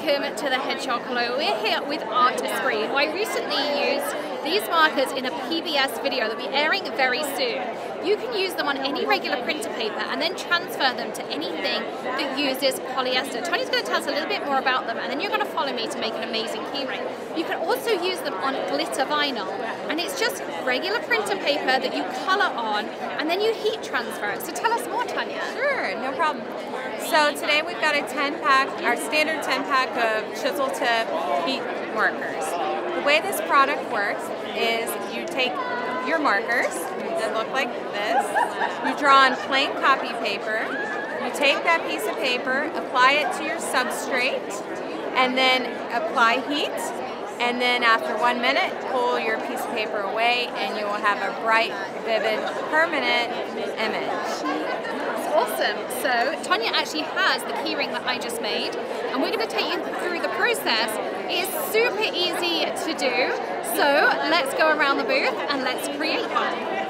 welcome to the Hedgehog Hello. We're here with Esprix, who I recently used these markers in a PBS video that will be airing very soon. You can use them on any regular printer paper and then transfer them to anything that uses polyester. Tonya's going to tell us a little bit more about them, and then you're going to follow me to make an amazing keyring. You can also use them on glitter vinyl, and it's just regular printer paper that you colour on and then you heat transfer it. So tell us more, Tonya. Sure, no problem. So today we've got a 10-pack, our standard 10-pack of chisel tip heat markers. The way this product works is you take your markers that look like this, you draw on plain copy paper, you take that piece of paper, apply it to your substrate, and then apply heat, and then after 1 minute, pull your piece of paper away and you will have a bright, vivid, permanent image. Awesome. So Tonya actually has the keyring that I just made, and we're going to take you through the process. It is super easy to do, so let's go around the booth and let's create one.